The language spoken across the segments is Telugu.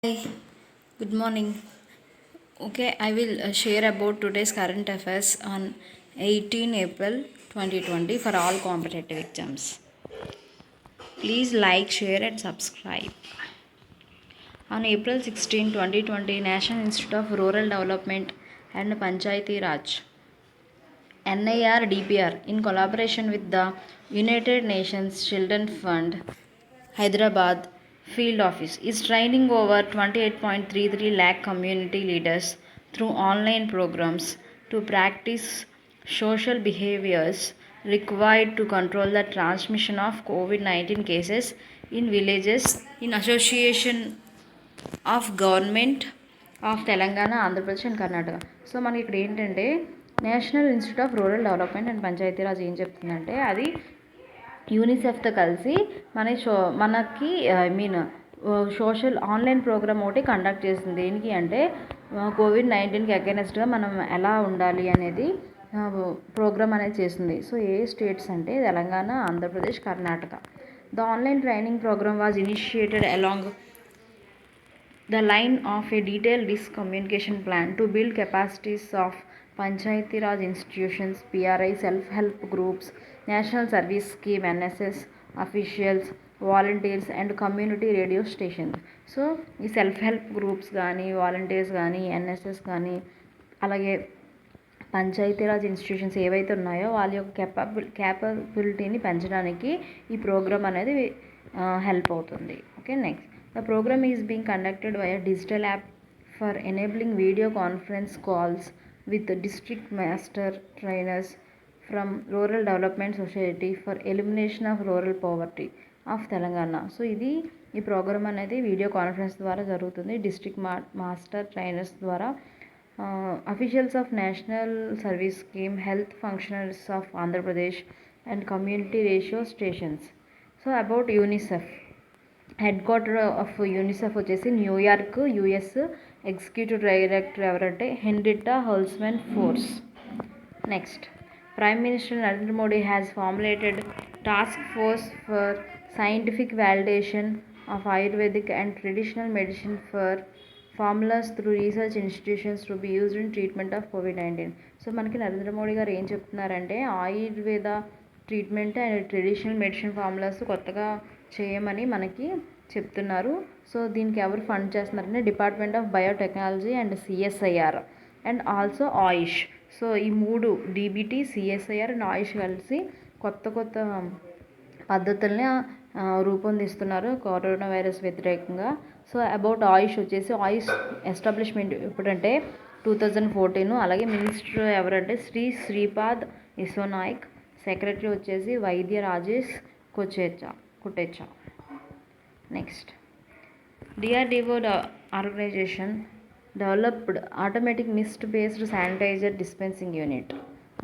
Hi, good morning. Okay, I will share about today's current affairs on 18 April 2020 for all competitive exams. Please like, share, and subscribe. On April 16, 2020, National Institute of Rural Development and Panchayati Raj NIRDPR, in collaboration with the United Nations Children Fund, Hyderabad Field Office, is training over 28.33 lakh community leaders through online programs to practice social behaviors required to control the transmission of COVID-19 cases in villages in association of government of Telangana, Andhra Pradesh and Karnataka. So మనకి ఇక్కడ ఏంటంటే national institute of rural development and Panchayati Raj ఏం చెప్తుందంటే అది యూనిసెఫ్తో కలిసి మనకి సోషల్ ఆన్లైన్ ప్రోగ్రామ్ ఒకటి కండక్ట్ చేసింది. దేనికి అంటే కోవిడ్-19కి అగైనెస్ట్గా మనం ఎలా ఉండాలి అనేది ప్రోగ్రామ్ అనేది చేస్తుంది. సో ఏ స్టేట్స్ అంటే Telangana, Andhra Pradesh, Karnataka. The online training program was initiated along the line of a detailed risk communication plan to build capacities of Panchayati Raj institutions, PRI, self-help groups, National Service Scheme, NSS officials, volunteers and community radio stations. So ఈ సెల్ఫ్ హెల్ప్ గ్రూప్స్ కానీ, వాలంటీర్స్ కానీ, ఎన్ఎస్ఎస్ కానీ, అలాగే పంచాయతీరాజ్ ఇన్స్టిట్యూషన్స్ ఏవైతే ఉన్నాయో వాళ్ళ యొక్క క్యాపబిలిటీని పెంచడానికి ఈ ప్రోగ్రామ్ అనేది హెల్ప్ అవుతుంది. Okay, next the program is being conducted via digital app for enabling video conference calls with the district master trainers from Rural Development Society for Elimination of Rural Poverty of Telangana. So ఈ ప్రోగ్రామ్ అనేది వీడియో కాన్ఫరెన్స్ ద్వారా జరుగుతుంది. డిస్ట్రిక్ట్ మాస్టర్ ట్రైనర్స్ ద్వారా officials of national service scheme, health functionaries of Andhra Pradesh and community ratio stations. So about UNICEF, head quarter of UNICEF వచ్చేసి న్యూయార్క్, యుఎస్. ఎగ్జిక్యూటివ్ డైరెక్టర్ ఎవరంటే Henrietta Holsman Fore. Next, prime minister Narendra Modi has formulated task force for scientific validation of ayurvedic and traditional medicine for formulas through research institutions to be used in treatment of COVID-19. So మనకి నరేంద్ర మోడీ గారు ఏం చెప్తున్నారంటే Ayurveda treatment and traditional medicine formulas కొత్తగా చేయమని మనకి చెప్తున్నారు. సో దీనికి ఎవరు ఫండ్ చేస్తున్నారంటే department of biotechnology and CSIR and also Ayush. So ఈ మూడు డీబీటీ, సిఎస్ఐఆర్ అండ్ ఆయుష్ కలిసి కొత్త పద్ధతుల్ని రూపొందిస్తున్నారు కరోనా వైరస్ వ్యతిరేకంగా. సో అబౌట్ ఆయుష్ వచ్చేసి ఆయుష్ ఎస్టాబ్లిష్మెంట్ ఎప్పుడంటే 2014. అలాగే మినిస్టర్ ఎవరంటే శ్రీపాద్ యశో నాయక్. సెక్రటరీ వచ్చేసి Vaidya Rajesh Kotecha. Next, DRDO organisation developed automatic mist based sanitizer dispensing unit.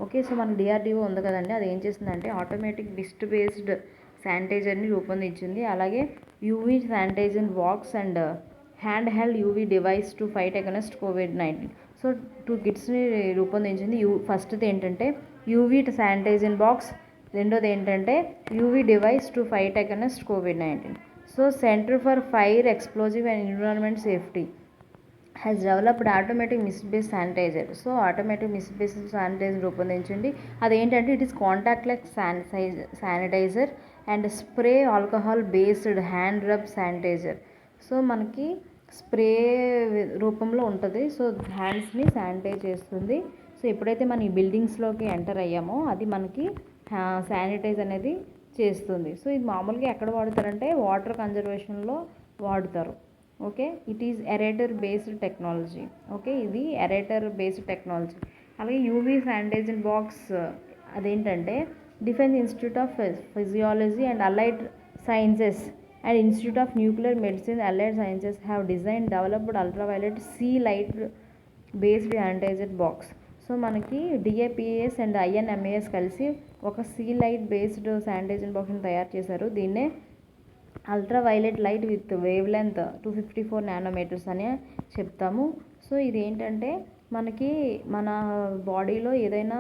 Okay, so మన డిఆర్డిఓ ఉంది కదండి, అది ఏం చేస్తుందంటే ఆటోమేటిక్ మిస్ట్ బేస్డ్ శానిటైజర్ని రూపొందించింది. అలాగే UV sanitizer box and hand held UV device to fight against కోవిడ్-19. సో 2 కిట్స్ని రూపొందించింది. ఫస్ట్ది ఏంటంటే యూవీ శానిటైజర్ బాక్స్, రెండోది ఏంటంటే UV device to fight against కోవిడ్-19. So centre for fire, explosive and environment safety has developed automatic mist based sanitizer. So automatic mist based sanitizer రూపొందించింది. అదేంటంటే it is contactless sanitizer and spray alcohol based hand rub sanitizer. So మనకి స్ప్రే రూపంలో ఉంటుంది. సో హ్యాండ్స్ని శానిటైజ్ చేస్తుంది. సో ఎప్పుడైతే మనం ఈ బిల్డింగ్స్లోకి ఎంటర్ అయ్యామో అది మనకి శానిటైజ్ అనేది చేస్తుంది. సో ఇది మామూలుగా ఎక్కడ వాడతారంటే వాటర్ కన్జర్వేషన్లో వాడతారు. Okay, it is aerator based technology. Okay, ఇది ఎరేటర్ బేస్డ్ టెక్నాలజీ. అలాగే యూవీ శానిటైజర్ బాక్స్ అదేంటంటే defence institute of physiology and allied sciences and institute of nuclear medicine allied sciences have developed ultraviolet C light based sanitizer box. So మనకి డిఏపిఎస్ అండ్ ఐఎన్ఎంఏఎస్ కలిసి ఒక సీ లైట్ బేస్డ్ శానిటైజర్ బాక్స్ని తయారు చేశారు. దీన్నే ultraviolet light with wave length 254 nanometres అని చెప్తాము. సో ఇది ఏంటంటే మనకి మన బాడీలో ఏదైనా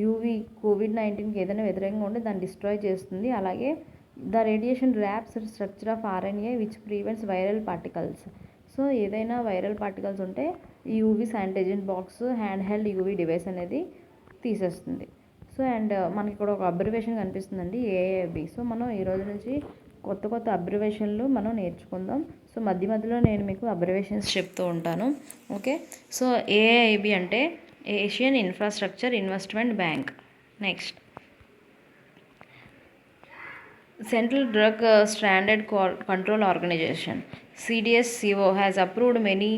యూవీ కోవిడ్-19కి ఏదైనా వ్యతిరేకంగా ఉంటే దాన్ని డిస్ట్రాయ్ చేస్తుంది. అలాగే the radiation wraps structure of RNA which prevents viral particles. So so ఏదైనా వైరల్ పార్టికల్స్ ఉంటే ఈ UV sanitizer box hand held UV device అనేది తీసేస్తుంది. సో అండ్ మనకి ఇక్కడ ఒక అబ్రివేషన్ కనిపిస్తుందండి, ఏఐబి. సో మనం ఈ రోజు నుంచి కొత్త కొత్త అబ్రివేషన్లు మనం నేర్చుకుందాం. సో మధ్యలో నేను మీకు అబ్రివేషన్స్ చెప్తూ ఉంటాను. ఓకే, సో ఏఐబి అంటే Asian infrastructure investment bank. Next, Central Drug Standard Control Organization CDSCO has approved many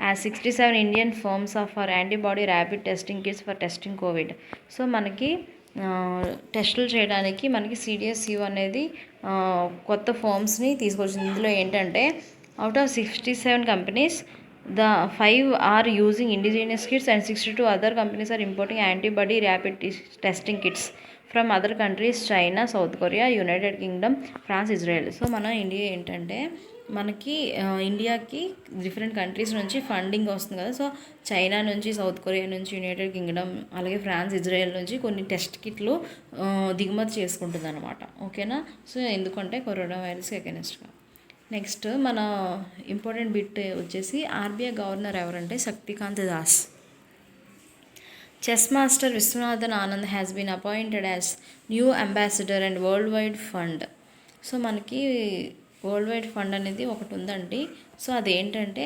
as 67 Indian firms for antibody rapid testing kits for testing COVID. So మనకి టెస్టులు చేయడానికి మనకి సిడిఎస్సిఓ అనేది కొత్త ఫార్మ్స్ని తీసుకొచ్చింది. ఇందులో ఏంటంటే out of 67 companies, the 5 are using indigenous kits and 62 other companies are importing antibody rapid testing kits from other countries, China, south Korea, United Kingdom, France, Israel. So మన ఇండియా ఏంటంటే మనకి ఇండియాకి డిఫరెంట్ కంట్రీస్ నుంచి ఫండింగ్ వస్తుంది కదా. సో చైనా నుంచి, సౌత్ కొరియా నుంచి, యునైటెడ్ కింగ్డమ్, అలాగే ఫ్రాన్స్, ఇజ్రాయెల్ నుంచి కొన్ని టెస్ట్ కిట్లు దిగుమతి చేసుకుంటుంది అనమాట. ఓకేనా. సో ఎందుకంటే కరోనా వైరస్కి అగెనిస్ట్గా. నెక్స్ట్ మన ఇంపార్టెంట్ బిట్ వచ్చేసి ఆర్బీఐ గవర్నర్ ఎవరంటే Shaktikanta Das. Chess master Viswanathan Anand has been appointed as new ambassador and world wide fund. So మనకి వరల్డ్ వైడ్ ఫండ్ అనేది ఒకటి ఉందండి. సో అదేంటంటే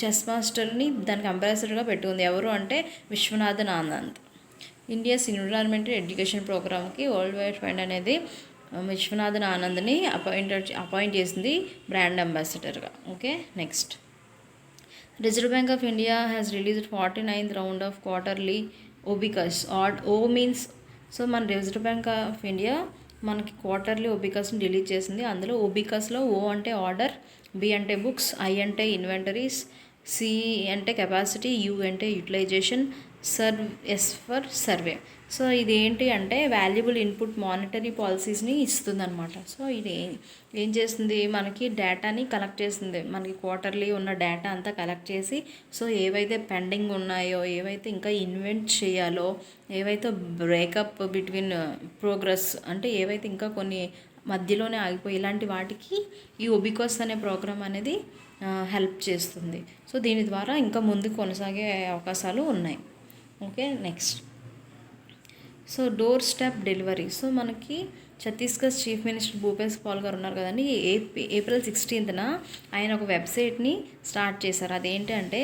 చెస్ మాస్టర్ని దానికి అంబాసిడర్గా పెట్టుకుంది. ఎవరు అంటే Viswanathan Anand. India's environmental education ప్రోగ్రామ్కి వరల్డ్ వైడ్ ఫండ్ అనేది విశ్వనాథన్ ఆనంద్ని అపాయింట్ చేసింది బ్రాండ్ అంబాసిడర్గా. Okay, next, Reserve Bank of India has released 49th round of quarterly OBCUS. O means, so మన రిజర్వ్ బ్యాంక్ ఆఫ్ ఇండియా మనకి క్వార్టర్లీ ఓబికస్ని రిలీజ్ చేసింది. అందులో ఓబికస్లో ఓ అంటే ఆర్డర్, బి అంటే బుక్స్, ఐ అంటే ఇన్వెంటరీస్, సి అంటే కెపాసిటీ, యూ అంటే utilisation, S for survey. So ఇది ఏంటి అంటే వాల్యుబుల్ ఇన్పుట్ మానిటరీ పాలసీస్ని ఇస్తుంది అనమాట. సో ఇది ఏం చేస్తుంది, మనకి డేటాని కలెక్ట్ చేస్తుంది. మనకి క్వార్టర్లీ ఉన్న డేటా అంతా కలెక్ట్ చేసి, సో ఏవైతే పెండింగ్ ఉన్నాయో, ఏవైతే ఇంకా ఇన్వెంట్ చేయాలో, ఏవైతే బ్రేకప్ బిట్వీన్ ప్రోగ్రెస్ అంటే ఏవైతే ఇంకా కొన్ని మధ్యలోనే ఆగిపోయి ఇలాంటి వాటికి ఈ ఒబికస్ అనే ప్రోగ్రామ్ అనేది హెల్ప్ చేస్తుంది. సో దీని ద్వారా ఇంకా ముందుకు కొనసాగే అవకాశాలు ఉన్నాయి. Okay, next, so door step delivery. So మనకి ఛత్తీస్గఢ్ చీఫ్ మినిస్టర్ భూపేష్ పాల్ గారు ఉన్నారు కదండి. ఏప్రిల్ 16న ఆయన ఒక వెబ్సైట్ని స్టార్ట్ చేశారు. అదేంటంటే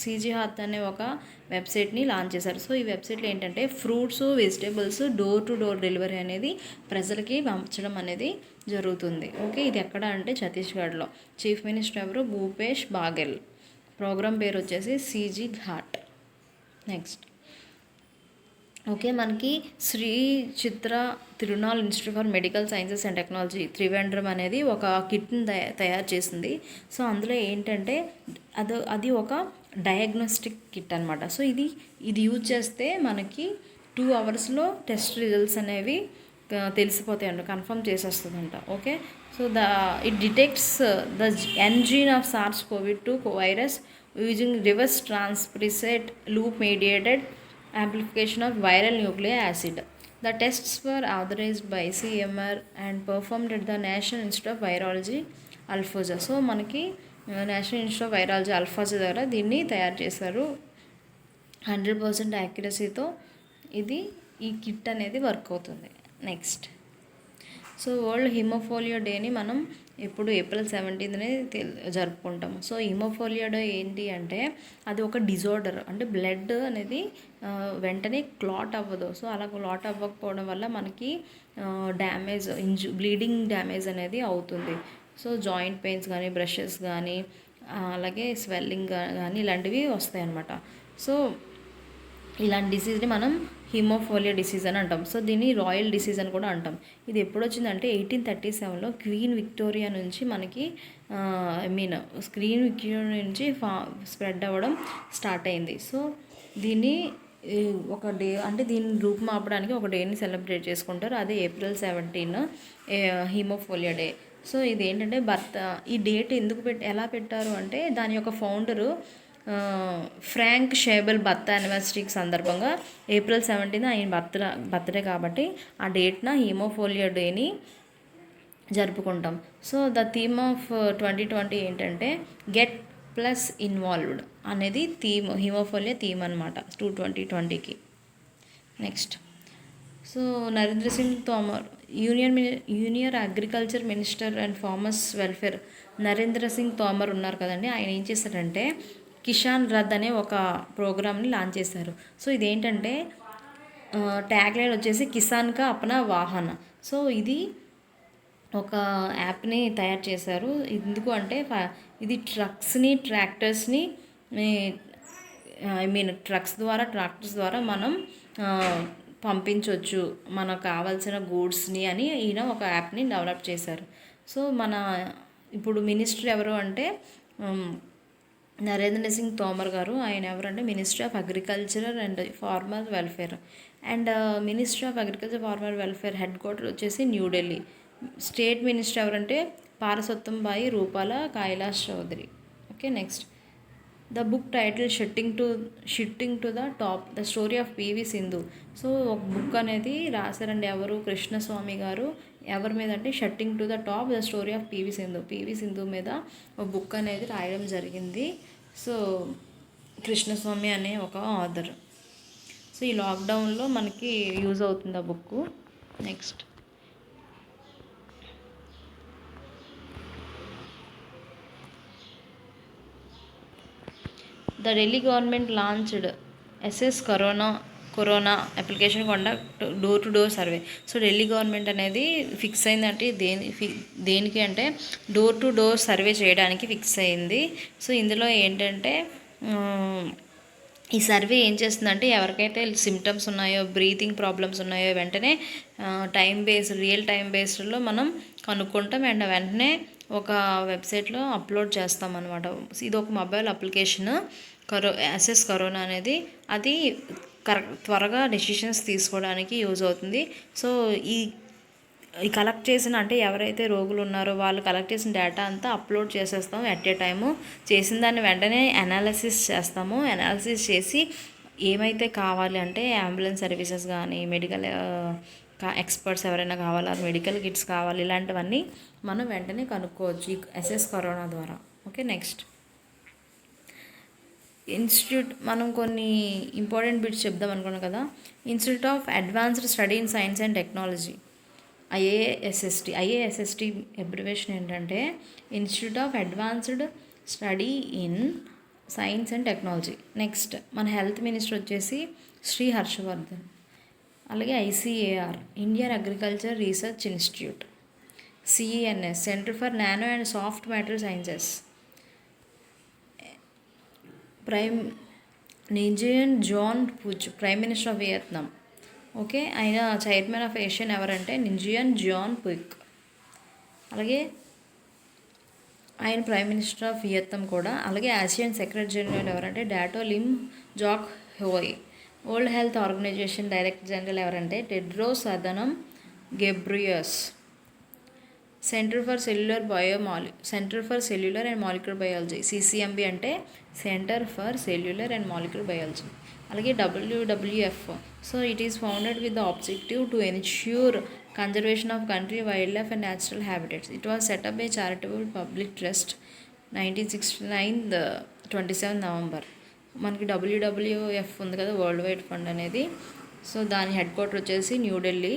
సీజీ హాత్ అనే ఒక వెబ్సైట్ని లాంచ్ చేశారు. సో ఈ వెబ్సైట్లో ఏంటంటే fruits, vegetables door to door delivery అనేది ప్రజలకి పంపించడం అనేది జరుగుతుంది. ఓకే, ఇది ఎక్కడ అంటే ఛత్తీస్గఢ్లో. చీఫ్ మినిస్టర్ ఎవరు, భూపేష్ బాగెల్. ప్రోగ్రామ్ పేరు వచ్చేసి సీజీ ఘాట్. నెక్స్ట్, ఓకే, మనకి Shri Chitra Tirunal institute for medical sciences and technology Trivandrum అనేది ఒక కిట్ని తయారు చేసింది. సో అందులో ఏంటంటే అది ఒక డయాగ్నోస్టిక్ కిట్ అనమాట. సో ఇది యూజ్ చేస్తే మనకి 2 hours టెస్ట్ రిజల్ట్స్ అనేవి తెలిసిపోతాయంట, కన్ఫర్మ్ చేసేస్తుందంట. Okay, so it detects the engine of SARS-CoV-2 virus using reverse transcriptase loop mediated amplification of viral nucleic acid. The tests were authorized by CMR and performed at the National Institute of Virology, Alfoza. So మనకి నేషనల్ ఇన్స్టిట్యూట్ ఆఫ్ వైరాలజీ అల్ఫాజా దగ్గర దీన్ని తయారు చేశారు. 100% యాక్యురసీతో ఈ కిట్ అనేది వర్క్ అవుతుంది. నెక్స్ట్, సో వరల్డ్ హిమోఫోలియా డేని మనం ఇప్పుడు ఏప్రిల్ 17నే జరుపుకుంటాము. సో హిమోఫోలియా డే ఏంటి అంటే అది ఒక డిజార్డర్, అంటే బ్లడ్ అనేది వెంటనే క్లాట్ అవ్వదు. సో అలా క్లాట్ అవ్వకపోవడం వల్ల మనకి డ్యామేజ్, బ్లీడింగ్ డ్యామేజ్ అనేది అవుతుంది. సో జాయింట్ పెయిన్స్ కానీ, బ్రషెస్ కానీ, అలాగే స్వెల్లింగ్ కానీ ఇలాంటివి వస్తాయి అన్నమాట. సో ఇలాంటి డిసీజ్ని మనం హిమోఫోలియా డిసీజ్ అని అంటాం. సో దీన్ని రాయల్ డిసీజ్ అని కూడా అంటాం. ఇది ఎప్పుడు వచ్చిందంటే 1837లో క్వీన్ విక్టోరియా నుంచి మనకి క్వీన్ విక్టోరియా నుంచి స్ప్రెడ్ అవ్వడం స్టార్ట్ అయింది. సో దీన్ని ఒక డే, అంటే దీన్ని రూపుమాపడానికి ఒక డేని సెలబ్రేట్ చేసుకుంటారు. అదే ఏప్రిల్ 17 హిమోఫోలియా డే. సో ఇది ఏంటంటే ఈ డేట్ ఎలా పెట్టారు అంటే దాని యొక్క ఫౌండరు ఫ్రాంక్ షేబెల్ బర్త్ యానివర్సరీకి సందర్భంగా ఏప్రిల్ 17 ఆయన బర్త్డే కాబట్టి ఆ డేట్న హిమోఫోలియా డేని జరుపుకుంటాం. సో ద థీమ్ ఆఫ్ 2020 ఏంటంటే గెట్ ప్లస్ ఇన్వాల్వ్డ్ అనేది థీమ్, హిమోఫోలియా థీమ్ అనమాట 2020కి. Next, so Narendra Singh Tomar, union agriculture minister and farmers welfare Narendra Singh Tomar ఉన్నారు కదండి. ఆయన ఏం చేశారంటే కిసాన్ రథ్ అనే ఒక ప్రోగ్రామ్ని లాంచ్ చేశారు. సో ఇదేంటంటే ట్యాగ్ లైన్ వచ్చేసి కిసాన్ కా అప్నా వాహన. సో ఇది ఒక యాప్ని తయారు చేశారు. ఎందుకు అంటే ఇది ట్రక్స్ని, ట్రాక్టర్స్ని, ఐ మీన్ ట్రాక్టర్స్ ద్వారా మనం పంపించవచ్చు మనకు కావాల్సిన గూడ్స్ని అని ఈయన ఒక యాప్ని డెవలప్ చేశారు. సో మన ఇప్పుడు మినిస్టర్ ఎవరు అంటే నరేంద్ర సింగ్ తోమర్ గారు. ఆయన ఎవరంటే ministry of agriculture and farmer welfare. And ministry of agriculture farmer welfare head quarter వచ్చేసి న్యూఢిల్లీ. స్టేట్ మినిస్టర్ ఎవరంటే Parshottambhai Rupala Kailash Choudhary. Okay, next, the book title shuttling to the top the story of PV Sindhu. So ఒక బుక్ అనేది రాశారండి ఎవరు, కృష్ణస్వామి గారు. ఎవరి మీద అంటే shuttling to the top the story of PV Sindhu మీద ఒక బుక్ అనేది రాయడం జరిగింది. సో కృష్ణస్వామి అనే ఒక ఆథర్. సో ఈ లాక్డౌన్లో మనకి యూజ్ అవుతుంది ఆ book. Next, the Delhi government launched SS corona application conduct door to door survey. So Delhi government అనేది ఫిక్స్ అయిందంటే దేనికి అంటే డోర్ టు డోర్ సర్వే చేయడానికి ఫిక్స్ అయింది. సో ఇందులో ఏంటంటే ఈ సర్వే ఏం చేస్తుందంటే ఎవరికైతే సిమ్టమ్స్ ఉన్నాయో, బ్రీతింగ్ ప్రాబ్లమ్స్ ఉన్నాయో వెంటనే రియల్ టైం బేస్డ్లో మనం కనుక్కుంటాం అండ్ వెంటనే ఒక వెబ్సైట్లో అప్లోడ్ చేస్తాం అనమాట. ఇది ఒక మొబైల్ అప్లికేషన్ ఎస్ఎస్ కరోనా అనేది. అది త్వరగా డెసిషన్స్ తీసుకోవడానికి యూజ్ అవుతుంది. సో ఈ కలెక్ట్ చేసిన అంటే ఎవరైతే రోగులు ఉన్నారో వాళ్ళు కలెక్ట్ చేసిన డేటా అంతా అప్లోడ్ చేసేస్తాము ఎట్ ఏ టైము. చేసిన దాన్ని వెంటనే అనాలిసిస్ చేస్తాము. అనాలిసిస్ చేసి ఏమైతే కావాలి అంటే అంబులెన్స్ సర్వీసెస్ కానీ, మెడికల్ ఎక్స్పర్ట్స్ ఎవరైనా కావాలా, మెడికల్ కిట్స్ కావాలి, ఇలాంటివన్నీ మనం వెంటనే కనుక్కోవచ్చు ఈ ఎస్ఎస్ కరోనా ద్వారా. ఓకే, నెక్స్ట్, మనం కొన్ని ఇంపార్టెంట్ బిట్స్ చెప్దాం అనుకున్నాం కదా. Institute of advanced study in science and technology, IASST abbreviation ఏంటంటే institute of advanced study in science and technology. Next, మన హెల్త్ మినిస్టర్ వచ్చేసి శ్రీ హర్షవర్ధన్. అలాగే ICAR, Indian agriculture research institute. CENS, centre for nano and soft matter sciences. Nguyen Xuan Phuc, prime minister of Vietnam. Okay, ఆయన చైర్మన్ ఆఫ్ ఏషియన్ ఎవరంటే నింజియన్ జాన్ పుక్. అలాగే ఆయన ప్రైమ్ మినిస్టర్ ఆఫ్ వియత్నాం కూడా. అలాగే ఆసియన్ సెక్రటరీ జనరల్ ఎవరంటే Dato Lim Jock Hoi. World health organization director general ఎవరంటే Tedros Adhanom Ghebreyesus. Centre for cellular and molecular biology, CCMB అంటే centre for cellular and molecular biology. అలాగే WWF, so it is founded with the objective to ensure conservation of country wildlife and natural habitats. It was set up by charitable public trust 1969 27 November. మనకి WWF ఉంది కదా, వరల్డ్ వైడ్ ఫండ్ అనేది. సో దాని హెడ్ క్వార్టర్ వచ్చేసి న్యూఢిల్లీ.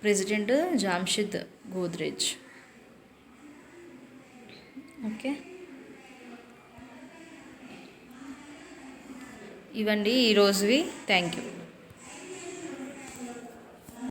ప్రెసిడెంట్ జామ్షిద్ గోద్రేజ్. ఓకే, ఇవండి ఈరోజువి. Thank you.